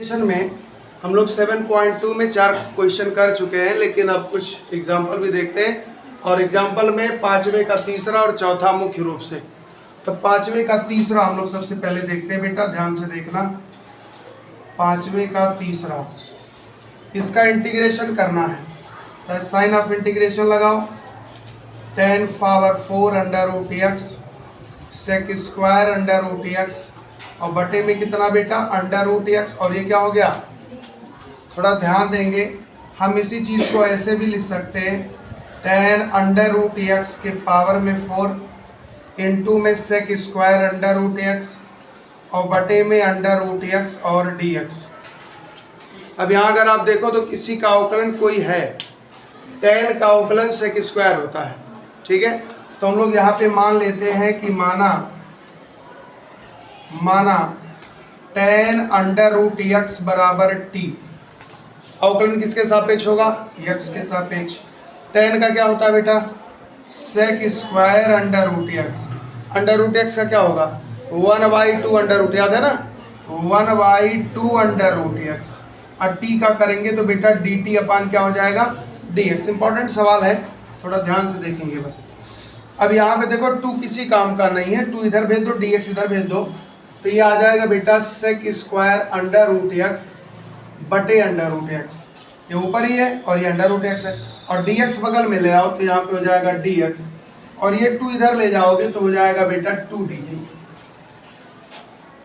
Session में हम लोग 7.2 में 4 क्वेश्चन कर चुके हैं, लेकिन अब कुछ एग्जाम्पल भी देखते हैं। और एग्जाम्पल में पांचवे का तीसरा और चौथा मुख्य रूप से। तो पांचवे का तीसरा हम लोग सबसे पहले देखते हैं, बेटा ध्यान से देखना। पांचवे का तीसरा, इसका इंटीग्रेशन करना है। तो साइन ऑफ इंटीग्रेशन लगाओ। 10 power 4 under root x sec square under root x और बटे में कितना बेटा अंडर रूट एक्स। और ये क्या हो गया, थोड़ा ध्यान देंगे। हम इसी चीज को ऐसे भी लिख सकते हैं, 10 अंडर रूट एक्स के पावर में 4 इंटू में sec square under root x और बटे में अंडर रूट एक्स और डी एक्स। अब यहाँ अगर आप देखो तो किसी का अवकलन कोई है, 10 का अवकलन सेक स्क्वायर होता है, ठीक है। तो हम लोग यहाँ पे मान लेते हैं कि माना 10 अंडर रूट एक्स बराबर टी। अवकलन किसके सापेक्ष होगा, एक्स के सापेक्ष। 10 का क्या होता है बेटा sec square under root x. Under root x का क्या होगा 1/2 अंडर रूट, याद है ना, 1/2 अंडर रूट एक्स। और टी का करेंगे तो बेटा डी टी अपान क्या हो जाएगा डी एक्स। इंपॉर्टेंट सवाल है, थोड़ा ध्यान से देखेंगे बस। अब यहाँ पे देखो 2 किसी काम का नहीं है, 2 इधर भेज दो, डी एक्स इधर भेज दो, तो ये आ जाएगा बेटा sec square under root x बटे अंडर रूट एक्स। ये ऊपर ही है और ये अंडर रूट एक्स है। और डी एक्स बगल में ले आओ तो यहाँ पे हो जाएगा डी एक्स, और ये 2 इधर ले जाओगे तो हो जाएगा बेटा 2 डी टी,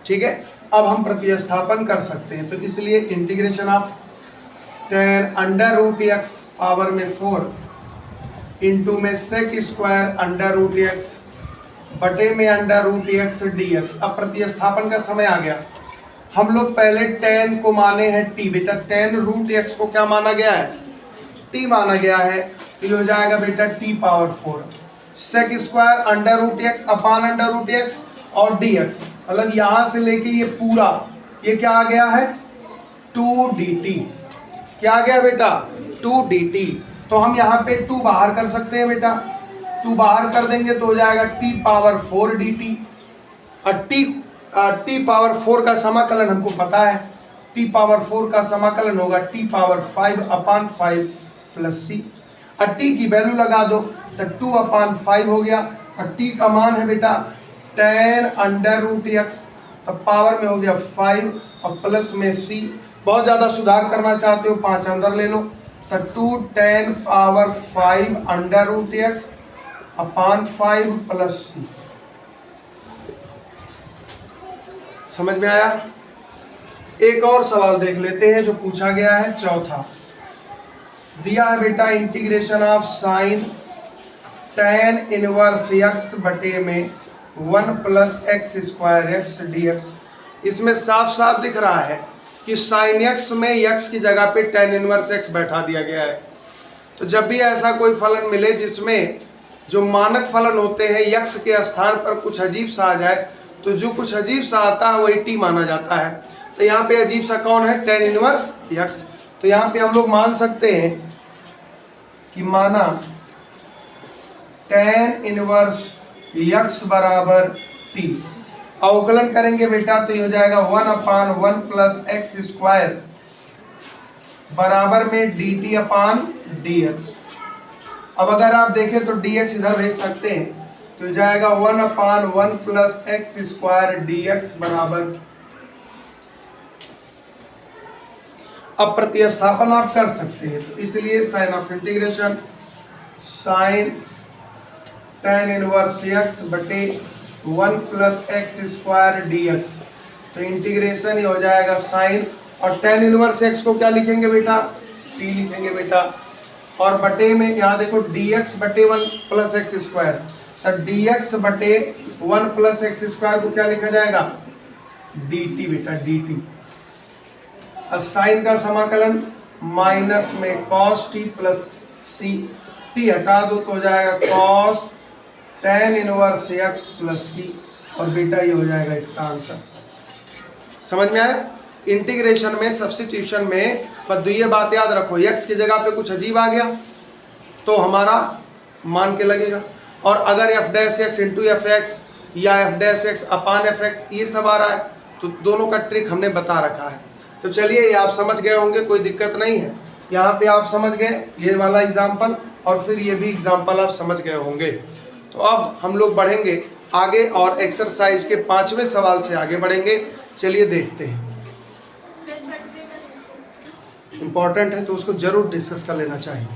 ठीक है। अब हम प्रतिस्थापन कर सकते हैं, तो इसलिए integration of 10 under root x power में 4 इंटू में sec square under root x बटे में under root x d x. अब प्रतिस्थापन का समय आ गया। हम लोग पहले 10 को माने हैं टी, बेटा 10 रूट एक्स को क्या माना गया है टी माना गया है, तो ये हो जाएगा बेटा T power 4 sec square under root x upon under root x और डी एक्स। मतलब यहाँ से लेके ये पूरा ये क्या आ गया है 2 डी टी। क्या आ गया बेटा 2 डी टी। तो हम यहाँ पे 2 बाहर कर सकते हैं बेटा, 2 बाहर कर देंगे तो हो जाएगा टी पावर 4 डी टी। और टी पावर 4 का समाकलन हमको पता है, टी पावर 4 का समाकलन होगा टी पावर 5 अपान 5 प्लस सी। और टी की वैल्यू लगा दो तो 2 अपान 5 हो गया। और टी का मान है बेटा 10 अंडर रूट एक्स, तो पावर में हो गया 5 और प्लस में सी। बहुत ज़्यादा सुधार करना चाहते हो 5 अंदर ले लो, तो 2 10 पावर 5 अंडर रूट एक्स अपान 5 प्लस सी। समझ में आया। एक और सवाल देख लेते हैं जो पूछा गया है, चौथा दिया है बेटा integration of sine 10 inverse x बटे में 1 plus x square x d x. इसमें साफ साफ दिख रहा है कि साइन एक्स में एक्स की जगह पे 10 इनवर्स एक्स बैठा दिया गया है। तो जब भी ऐसा कोई फलन मिले जिसमें जो मानक फलन होते हैं एक्स के स्थान पर कुछ अजीब सा आ जाए, तो जो कुछ अजीब सा आता है वही टी माना जाता है। तो यहाँ पे अजीब सा कौन है 10 इनवर्स एक्स। तो यहाँ पे हम लोग मान सकते हैं कि माना 10 इनवर्स एक्स बराबर टी। अवकलन करेंगे बेटा तो ये हो जाएगा 1 अपान 1 प्लस एक्स स्क्वायर बराबर में D T upon D x. अब अगर आप देखें तो डी एक्स इधर भेज सकते हैं, तो हो जाएगा 1 upon 1 plus x square d x बराबर। अब प्रतिस्थापन आप कर सकते हैं, तो इसलिए sine of integration sine 10 inverse x बटे 1 plus x square d x. तो इंटीग्रेशन ये हो जाएगा साइन, और 10 इनवर्स एक्स को क्या लिखेंगे बेटा टी लिखेंगे बेटा, और बटे में यहाँ देखो डी एक्स बटे 1 प्लस एक्स स्क्वायर। तो डी एक्स बटे 1 प्लस एक्स स्क्वायर को क्या लिखा जाएगा डी टी बेटा डी टी। अब साइन का समाकलन माइनस में कॉस टी प्लस सी, टी हटा दो तो हो जाएगा कॉस 10 इनवर्स एक्स प्लस सी, और बेटा ये हो जाएगा इसका आंसर। समझ में आया। इंटीग्रेशन में सब्स्टिट्यूशन में बस ये बात याद रखो, एक्स की जगह पे कुछ अजीब आ गया तो हमारा मान के लगेगा, और अगर F dash x into F x या F dash x upon f x ये सब आ रहा है तो दोनों का ट्रिक हमने बता रखा है। तो चलिए ये आप समझ गए होंगे, कोई दिक्कत नहीं है। यहाँ पे आप समझ गए ये वाला एग्जाम्पल, और फिर ये भी एग्जाम्पल आप समझ गए होंगे। तो अब हम लोग बढ़ेंगे आगे और एक्सरसाइज के 5वें सवाल से आगे बढ़ेंगे। चलिए देखते हैं, इंपॉर्टेंट है तो उसको जरूर डिस्कस कर लेना चाहिए।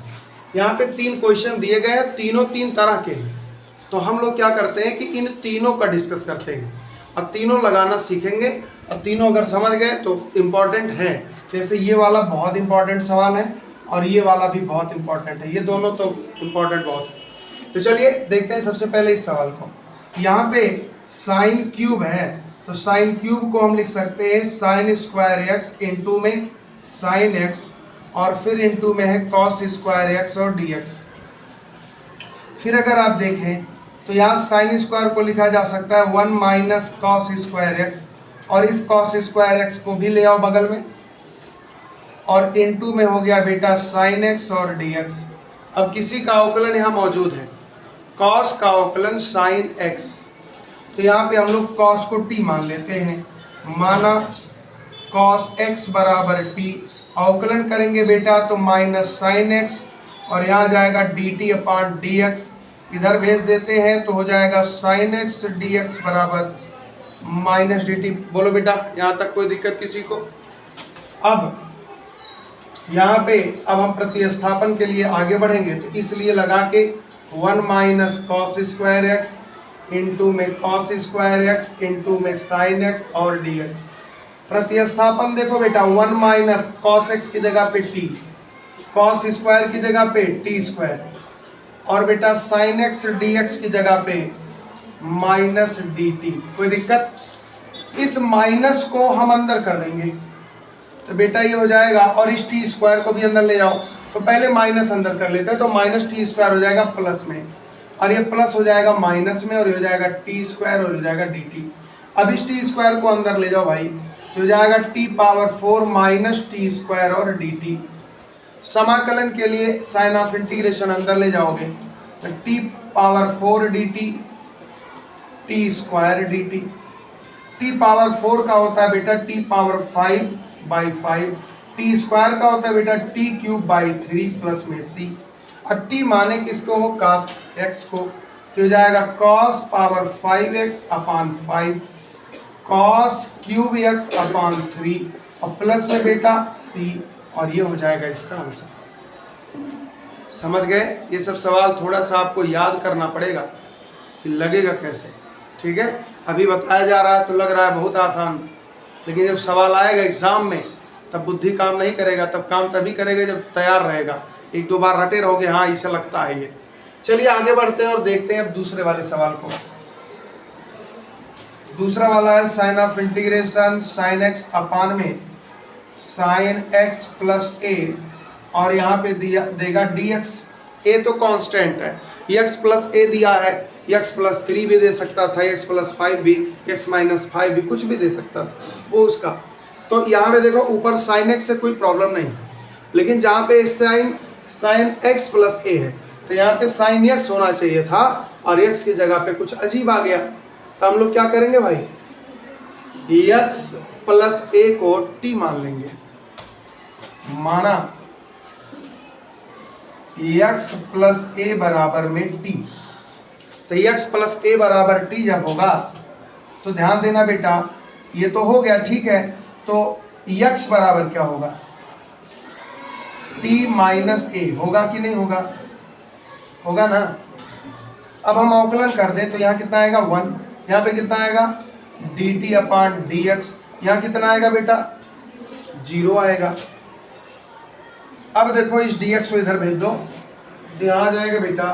यहाँ पे 3 क्वेश्चन दिए गए हैं, तीनों 3 तरह के हैं। तो हम लोग क्या करते हैं कि इन तीनों का डिस्कस करते हैं और तीनों लगाना सीखेंगे, और तीनों अगर समझ गए तो इम्पॉर्टेंट है। जैसे ये वाला बहुत इम्पॉर्टेंट सवाल है और ये वाला भी बहुत इम्पॉर्टेंट है, ये दोनों तो इम्पॉर्टेंट बहुत है। तो चलिए देखते हैं सबसे पहले इस सवाल को। यहाँ पे साइन क्यूब है, तो साइन क्यूब को हम लिख सकते हैं साइन स्क्वायर एक्स, इंटू में साइन एक्स, और फिर इंटू में है कॉस स्क्वायर एक्स और dx। फिर अगर आप देखें तो यहाँ साइन स्क्वायर को लिखा जा सकता है 1 माइनस कॉस स्क्वायर एक्स, और इस कॉस स्क्वायर एक्स को भी ले आओ बगल में, और इंटू में हो गया बेटा साइन एक्स और dx। अब किसी का अवकलन यहाँ मौजूद है, कॉस का अवकलन साइन एक्स, तो यहाँ पे हम लोग कॉस को t मान लेते हैं, माना कॉस x बराबर t, अवकलन करेंगे बेटा तो माइनस साइन एक्स, और यहाँ जाएगा dt अपान dx, इधर भेज देते हैं तो हो जाएगा साइन एक्स dx बराबर माइनस dt। बोलो बेटा यहाँ तक कोई दिक्कत किसी को? अब यहाँ पे अब हम प्रतिस्थापन के लिए आगे बढ़ेंगे, तो इसलिए लगा के 1 minus cos square x into में कॉस स्क्वायर एक्स इंटू में साइन एक्स और dx। प्रतिस्थापन देखो बेटा, 1 माइनस कॉस एक्स की जगह पे t, कॉस स्क्वायर की जगह पे टी स्क्वायर, और बेटा साइन एक्स dx की जगह पे माइनस dt। कोई दिक्कत? इस माइनस को हम अंदर कर देंगे तो बेटा ये हो जाएगा, और इस टी स्क्वायर को भी अंदर ले जाओ, तो पहले माइनस अंदर कर लेते हैं, तो माइनस टी स्क्वायर हो जाएगा प्लस में, और ये प्लस हो जाएगा माइनस में, और ये हो जाएगा टी स्क्वायर और हो जाएगा dt। अब इस टी स्क्वायर को अंदर ले जाओ भाई, तो हो जाएगा t power 4 minus T square और dt। समाकलन के लिए साइन ऑफ इंटीग्रेशन अंदर ले जाओगे तो t power 4 dt T square dt। t power 4 का होता है बेटा t पावर 5/5, टी स्क्वायर का होता है बेटा t क्यूब बाई 3 प्लस में c। अब t माने किसको हो? cos x को, तो हो जाएगा cos पावर 5x अपान 5 cos क्यूब x अपान 3, और प्लस में बेटा c, और ये हो जाएगा इसका आंसर। समझ गए? ये सब सवाल थोड़ा सा आपको याद करना पड़ेगा कि लगेगा कैसे, ठीक है? अभी बताया जा रहा है तो लग रहा है बहुत आसान, लेकिन जब सवाल आएगा एग्जाम में तब बुद्धि काम नहीं करेगा, तब काम तभी करेगा जब तैयार रहेगा। 1-2 बार रटे रहोगे, हाँ ऐसा लगता है ये। चलिए आगे बढ़ते हैं और देखते हैं अब दूसरे वाले सवाल को। दूसरा वाला है sine of integration sine x upon में साइन एक्स प्लस ए, और यहाँ पे दिया देगा dx। ए तो कांस्टेंट है, x प्लस ए दिया है, x प्लस 3 भी दे सकता था, x प्लस 5 भी, x माइनस 5 भी, कुछ भी दे सकता था वो उसका। तो यहाँ पे देखो ऊपर साइन एक्स से कोई प्रॉब्लम नहीं, लेकिन जहाँ पे साइन एक्स प्लस ए है तो यहाँ पे साइन एक्स होना चाहिए था, और x की जगह पे कुछ अजीब आ गया। तो हम लोग क्या करेंगे भाई, x प्लस ए को t मान लेंगे, माना x प्लस ए बराबर में t। तो x प्लस ए बराबर t जब होगा तो ध्यान देना बेटा, ये तो हो गया ठीक है, तो x बराबर क्या होगा? t माइनस ए होगा कि नहीं होगा? होगा ना। अब हम अवकलन कर दें तो यहाँ कितना आएगा 1, यहाँ पे कितना आएगा dt अपान dx, यहाँ कितना आएगा बेटा 0 आएगा। अब देखो इस dx को इधर भेज दो, यहाँ आ जाएगा बेटा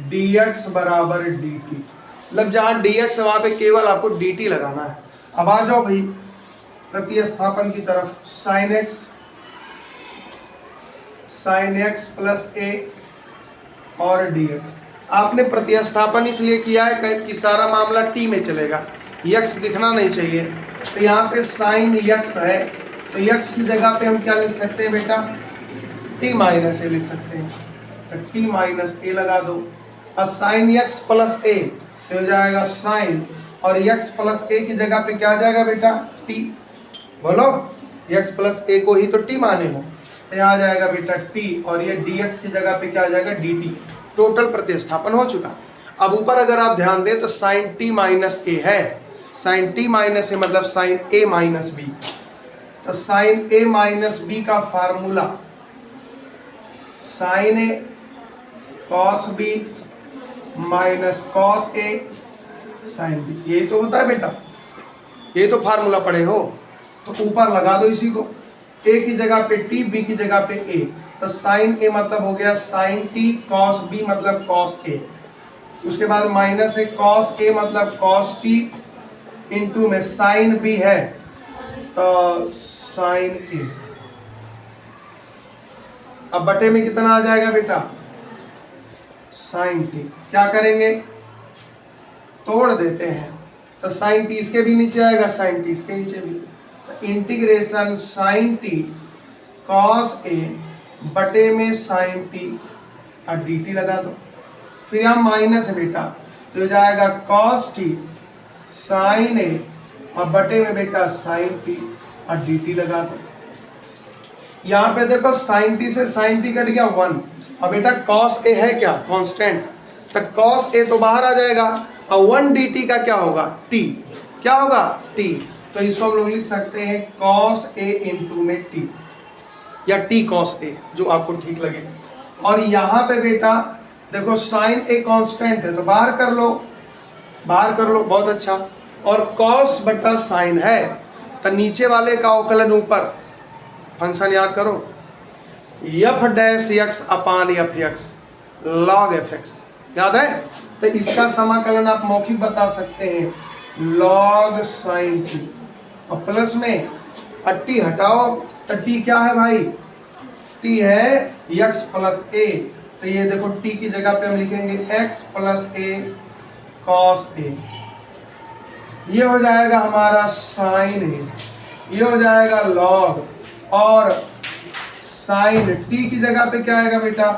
dx बराबर dt, मतलब जहाँ dx है वहाँ पे केवल आपको dt लगाना है। अब आ जाओ भाई प्रतिस्थापन की तरफ, साइन x प्लस a और dx। आपने प्रतिस्थापन इसलिए किया है कि सारा मामला t में चलेगा, x दिखना नहीं चाहिए। तो यहाँ पे साइन x है, तो x की जगह पे हम क्या लिख सकते हैं बेटा, t माइनस ए लिख सकते हैं, तो t माइनस ए लगा दो। और साइन x प्लस a तो हो जाएगा साइन, और x प्लस a की जगह पे क्या आ जाएगा बेटा t। बोलो x प्लस ए को ही तो t माने हो, तो यहाँ आ जाएगा बेटा t और ये dx की जगह पे क्या आ जाएगा dt। टोटल प्रतिस्थापन हो चुका। अब ऊपर अगर आप ध्यान दें तो साइन t माइनस ए है, साइन t माइनस ए मतलब साइन a माइनस बी। तो साइन a माइनस बी का formula sign A cos B minus cos A sine B, ये तो होता है बेटा, ये तो फार्मूला पढ़े हो। तो ऊपर लगा दो इसी को, a की जगह पे t, b की जगह पे a। तो साइन a मतलब हो गया साइन t, कॉस b मतलब कॉस a, उसके बाद माइनस है कॉस a मतलब कॉस t, इंटू में साइन b है तो साइन a। अब बटे में कितना आ जाएगा बेटा साइन t। क्या करेंगे, तोड़ देते हैं, तो साइन t इसके भी नीचे आएगा, साइन t इसके नीचे भी। तो integration sine t cos a बटे में साइन t और dt लगा दो। फिर यहाँ माइनस है बेटा, तो हो जाएगा कॉस t साइन a और बटे में बेटा साइन t और dt लगा दो। यहाँ पे देखो साइन t से साइन t कट गया 1, और बेटा कॉस a है क्या कांस्टेंट, तो कॉस a तो बाहर आ जाएगा और 1 dt का क्या होगा t, क्या होगा t। तो इसको हम लोग लिख सकते हैं कॉस a इंटू में t, या t कॉस a, जो आपको ठीक लगे। और यहाँ पे बेटा देखो साइन a कांस्टेंट है तो बाहर कर लो, बाहर कर लो, बहुत अच्छा। और कॉस बटा साइन है तो नीचे वाले का अवकलन ऊपर, फंक्शन याद करो f dash x upon f x log f x, याद है। तो इसका समाकलन आप मौखिक बता सकते हैं लॉग साइन टी, और प्लस में टी हटाओ तो टी क्या है भाई, टी है एक्स प्लस ए। तो ये देखो टी की जगह पे हम लिखेंगे x plus A cos A, ये हो जाएगा हमारा साइन ए, ये हो जाएगा लॉग, और साइन टी की जगह पे क्या आएगा बेटा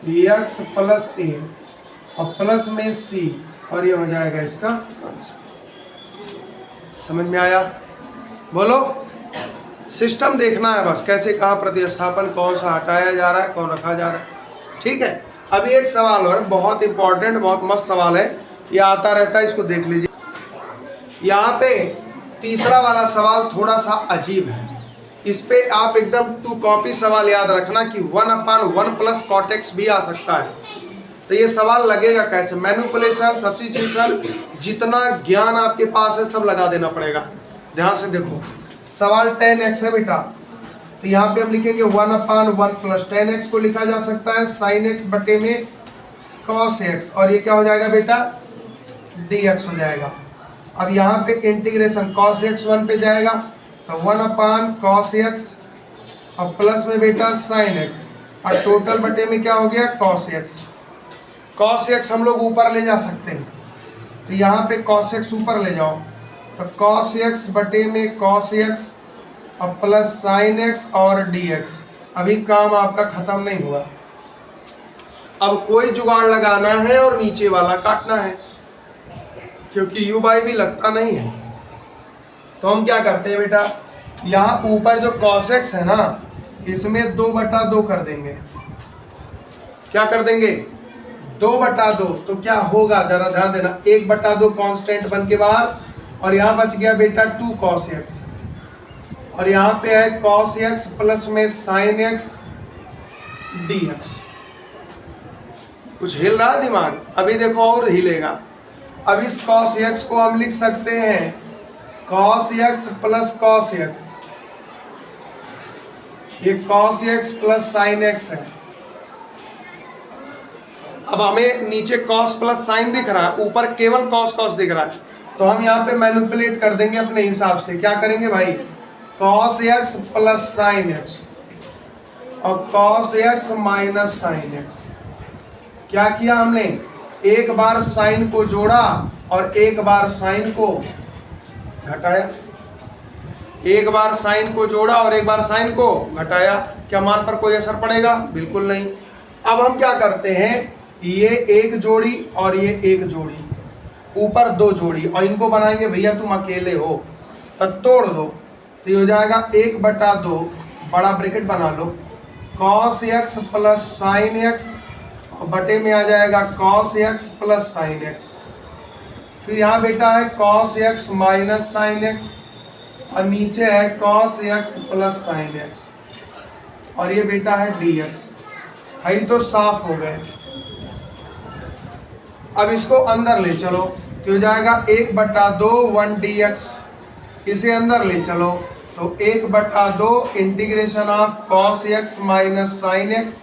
एक्स प्लस ए और प्लस में सी, और ये हो जाएगा इसका आंसर। समझ में आया, बोलो। सिस्टम देखना है बस, कैसे कहाँ प्रतिस्थापन, कौन सा हटाया जा रहा है, कौन रखा जा रहा है, ठीक है। अभी एक सवाल और बहुत इंपॉर्टेंट, बहुत मस्त सवाल है, ये आता रहता है, इसको देख लीजिए। यहाँ पे तीसरा वाला सवाल थोड़ा सा अजीब है, इस पे आप एकदम टू कॉपी सवाल याद रखना कि 1/1 प्लस कॉट एक्स भी आ सकता है। तो ये सवाल लगेगा कैसे, मैनिपुलेशन, सब्स्टिट्यूशन, जितना ज्ञान आपके पास है सब लगा देना पड़ेगा। ध्यान से देखो, सवाल tan x है बेटा, तो यहाँ पे हम लिखेंगे 1/1 प्लस tan x को लिखा जा सकता है sin x बटे में cos x, और ये क्या हो जाएगा बेटा dx हो जाएगा। अब यहाँ पे इंटीग्रेशन cos x 1 पे जाएगा तो 1/cos x और प्लस में बेटा sin x, और टोटल बटे में क्या हो गया cos x। cos x हम लोग ऊपर ले जा सकते हैं, तो यहाँ पे cos x ऊपर ले जाओ तो cos x बटे में cos x और प्लस sin x और dx। अभी काम आपका खत्म नहीं हुआ, अब कोई जुगाड़ लगाना है और नीचे वाला काटना है, क्योंकि u बाई भी लगता नहीं है। तो हम क्या करते हैं बेटा, यहाँ ऊपर जो cos x है ना, इसमें 2/2 कर देंगे। क्या कर देंगे 2/2, तो क्या होगा जरा ध्यान देना, 1/2 कांस्टेंट बन के बाहर, और यहाँ बच गया बेटा 2 cos x, और यहाँ पे है cos x प्लस में sin x dx। कुछ हिल रहा है दिमाग, अभी देखो और हिलेगा। अब इस cos x को हम लिख सकते हैं cos x plus cos x, ये cos x plus sin x है। अब हमें नीचे cos प्लस sin दिख रहा है, ऊपर केवल cos दिख रहा है, तो हम यहाँ पे मैनिपुलेट कर देंगे अपने हिसाब से। क्या करेंगे भाई, cos x plus sin x और cos x minus sin x। क्या किया हमने, एक बार sin को जोड़ा और एक बार sin को घटाया, एक बार sin को जोड़ा और एक बार sin को घटाया। क्या मान पर कोई असर पड़ेगा, बिल्कुल नहीं। अब हम क्या करते हैं, ये एक जोड़ी और ये एक जोड़ी, ऊपर 2 जोड़ी, और इनको बनाएंगे भैया तुम अकेले हो, तब तोड़ दो। तो ये हो जाएगा 1/2 बड़ा ब्रैकेट बना लो cos x plus sine x और बटे में आ जाएगा cos x plus sine x. फिर यहाँ बेटा है cos x minus sine x और नीचे है cos x plus sine x और ये बेटा है dx। है तो साफ हो गए। अब इसको अंदर ले चलो तो हो जाएगा 1/2 1 dx। इसे अंदर ले चलो तो 1/2 integration of cos x minus sine x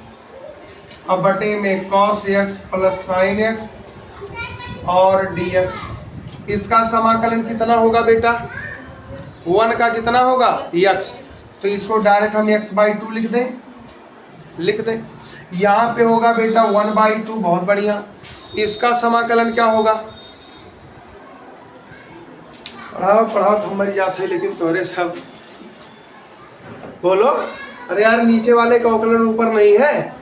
अब बटे में cos x plus sine x और dx। इसका समाकलन कितना होगा बेटा 1 का कितना होगा x। तो इसको डायरेक्ट हम x/2 लिख दें। यहाँ पे होगा बेटा 1/2 बहुत बढ़िया। इसका समाकलन क्या होगा पढ़ाओ तो हमारी जात है लेकिन तोहरे सब बोलो। अरे यार नीचे वाले का अवकलन ऊपर नहीं है।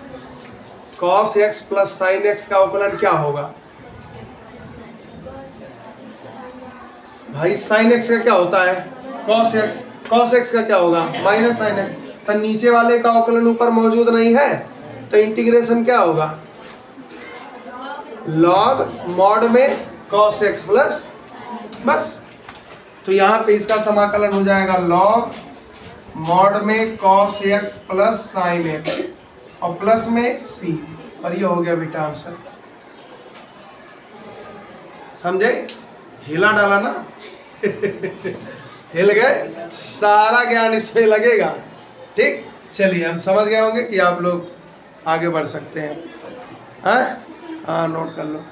cos x plus sine x का अवकलन क्या होगा भाई। साइन एक्स का क्या होता है cos x का क्या होगा माइनस साइन एक्स। तो नीचे वाले का अवकलन ऊपर मौजूद नहीं है तो इंटीग्रेशन क्या होगा log मॉड में cos x प्लस बस। तो यहाँ पे इसका समाकलन हो जाएगा log मॉड में cos x plus sine x और प्लस में c और ये हो गया बेटा आंसर। समझे हिला डाला ना हिल गए। सारा ज्ञान इसमें लगेगा। ठीक चलिए हम समझ गए होंगे कि आप लोग आगे बढ़ सकते हैं। हाँ नोट कर लो।